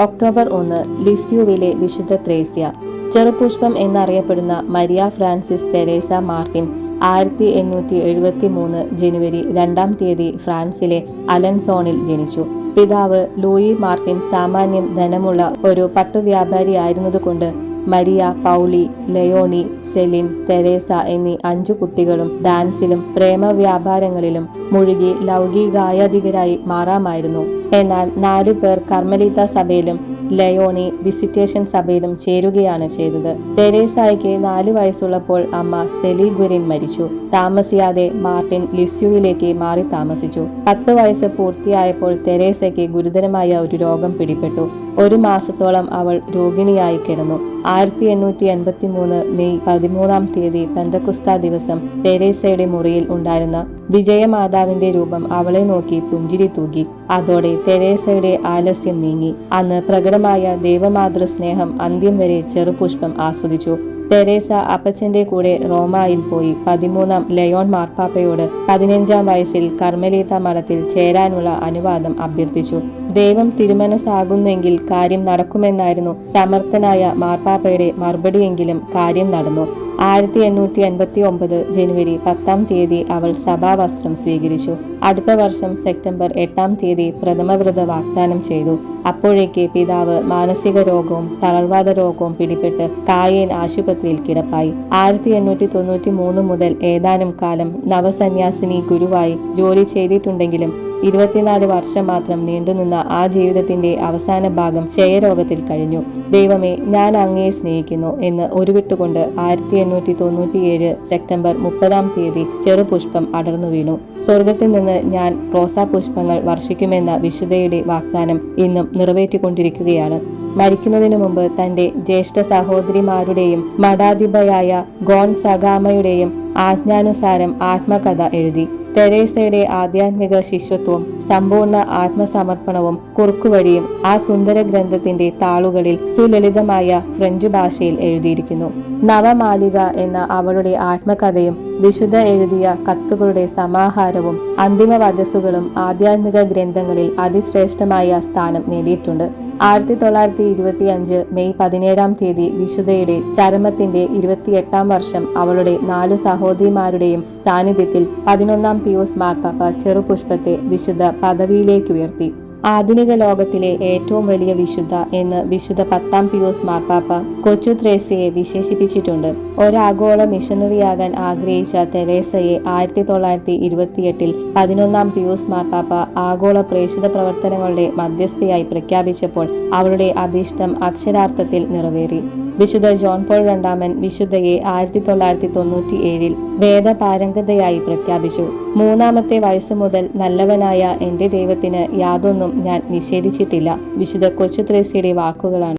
October 1 ലിസ്യുവിലെ വിശുദ്ധ ത്രേസ്യ. ചെറുപുഷ്പം എന്നറിയപ്പെടുന്ന Maria Francis Teresa Martin 1873 ജനുവരി 2 ഫ്രാൻസിലെ അലൻസോണിൽ ജനിച്ചു. പിതാവ് ലൂയി മാർട്ടിൻ സാമാന്യം ധനമുള്ള ഒരു പട്ടുവ്യാപാരിയായിരുന്നതുകൊണ്ട് Maria, Pauline, Leonie, Celine, Teresa എന്നീ 5 കുട്ടികളും ഡാൻസിലും പ്രേമവ്യാപാരങ്ങളിലും മുഴുകി ലൗകികായാധികരായി മാറാമായിരുന്നു. എന്നാൽ 4 പേർ കർമ്മലീത്ത സഭയിലും ലയോണി വിസിറ്റേഷൻ സഭയിലും ചേരുകയാണ് ചെയ്തത്. തെരേസായ്ക്ക് 4 വയസ്സുള്ളപ്പോൾ അമ്മ സെലിഗ്വരിൻ മരിച്ചു. താമസിയാതെ മാർട്ടിൻ ലിസ്യുവിലേക്ക് മാറി താമസിച്ചു. 10 വയസ്സ് പൂർത്തിയായപ്പോൾ തെരേസയ്ക്ക് ഗുരുതരമായ ഒരു രോഗം പിടിപെട്ടു. 1 മാസത്തോളം അവൾ രോഗിണിയായി കിടന്നു. 1883 മെയ് 13 പെന്തക്കുസ്ത ദിവസം തെരേസയുടെ മുറിയിൽ ഉണ്ടായിരുന്ന വിജയമാതാവിന്റെ രൂപം അവളെ നോക്കി പുഞ്ചിരി തൂകി. അതോടെ തെരേസയുടെ ആലസ്യം നീങ്ങി. അന്ന് പ്രകടമായ ദൈവമാതൃ സ്നേഹം അന്ത്യം വരെ ചെറുപുഷ്പം ആസ്വദിച്ചു. തെരേസ അപ്പച്ചന്റെ കൂടെ റോമായിൽ പോയി 13ാം ലയോൺ മാർപ്പാപ്പയോട് 15ാം വയസ്സിൽ കർമ്മലീത്ത മഠത്തിൽ ചേരാനുള്ള അനുവാദം അഭ്യർത്ഥിച്ചു. ദൈവം തിരുമനസ്സാകുന്നെങ്കിൽ കാര്യം നടക്കുമെന്നായിരുന്നു സമർത്ഥനായ മാർപ്പാപ്പയുടെ മറുപടിയെങ്കിലും കാര്യം നടന്നു. 1889 ജനുവരി 10 അവൾ സഭാവസ്ത്രം സ്വീകരിച്ചു. അടുത്ത വർഷം സെപ്റ്റംബർ 8 പ്രഥമവ്രത വാഗ്ദാനം ചെയ്തു. അപ്പോഴേക്ക് പിതാവ് മാനസിക രോഗവും തളർവാദ രോഗവും പിടിപെട്ട് കായേൻ ആശുപത്രിയിൽ കിടപ്പായി. 1893 മുതൽ ഏതാനും കാലം നവസന്യാസിനി ഗുരുവായി ജോലി ചെയ്തിട്ടുണ്ടെങ്കിലും 24 വർഷം മാത്രം നീണ്ടുനിന്ന ആ ജീവിതത്തിന്റെ അവസാന ഭാഗം ക്ഷയരോഗത്തിൽ കഴിഞ്ഞു. ദൈവമേ, ഞാൻ അങ്ങയെ സ്നേഹിക്കുന്നു എന്ന് ഉരുവിട്ടുകൊണ്ട് 1897 സെപ്റ്റംബർ 30 ചെറുപുഷ്പം അടർന്നു വീണു. സ്വർഗത്തിൽ നിന്ന് ഞാൻ റോസാപുഷ്പങ്ങൾ വർഷിക്കുമെന്ന വിശുദ്ധയുടെ വാഗ്ദാനം ഇന്നും നിറവേറ്റിക്കൊണ്ടിരിക്കുകയാണ്. മരിക്കുന്നതിനു മുമ്പ് തന്റെ ജ്യേഷ്ഠ സഹോദരിമാരുടെയും മഠാധിപയായ ഗോൺസഗാമയുടെയും ആജ്ഞാനുസാരം ആത്മകഥ എഴുതി. തെരേസയുടെ ആധ്യാത്മിക ശിഷ്യത്വവും സമ്പൂർണ്ണ ആത്മസമർപ്പണവും കുറുക്കുവഴിയും ആ സുന്ദര ഗ്രന്ഥത്തിന്റെ താളുകളിൽ സുലളിതമായ ഫ്രഞ്ച് ഭാഷയിൽ എഴുതിയിരിക്കുന്നു. നവമാലിക എന്ന അവളുടെ ആത്മകഥയും വിശുദ്ധ എഴുതിയ കത്തുകളുടെ സമാഹാരവും അന്തിമ വചസ്സുകളും ആധ്യാത്മിക ഗ്രന്ഥങ്ങളിൽ അതിശ്രേഷ്ഠമായ സ്ഥാനം നേടിയിട്ടുണ്ട്. 1925 മെയ് 17 വിശുദ്ധയുടെ ചരമത്തിന്റെ 28ാം വർഷം അവളുടെ 4 സഹോദരിമാരുടെയും സാന്നിധ്യത്തിൽ 11ാം പിയൂസ് മാർപ്പാപ്പ ചെറുപുഷ്പത്തെ വിശുദ്ധ പദവിയിലേക്കുയർത്തി. ആധുനിക ലോകത്തിലെ ഏറ്റവും വലിയ വിശുദ്ധ എന്ന് വിശുദ്ധ 10ാം പിയൂസ് മാർപ്പാപ്പ കൊച്ചു ത്രേസ്യയെ വിശേഷിപ്പിച്ചിട്ടുണ്ട്. ഒരാഗോള മിഷണറിയാകാൻ ആഗ്രഹിച്ച തെരേസയെ 1928 11ാം പിയൂസ് മാർപ്പാപ്പ ആഗോള പ്രേക്ഷിത പ്രവർത്തനങ്ങളുടെ മധ്യസ്ഥയായി പ്രഖ്യാപിച്ചപ്പോൾ അവളുടെ അഭീഷ്ടം അക്ഷരാർത്ഥത്തിൽ നിറവേറി. വിശുദ്ധ ജോൺ പോൾ രണ്ടാമൻ വിശുദ്ധയെ 1997 വേദപാരംഗതയായി പ്രഖ്യാപിച്ചു. 3ാമത്തെ വയസ്സ് മുതൽ നല്ലവനായ എന്റെ ദൈവത്തിന് യാതൊന്നും ഞാൻ നിഷേധിച്ചിട്ടില്ല. വിശുദ്ധ കൊച്ചു ത്രേസ്യയുടെ വാക്കുകളാണ്.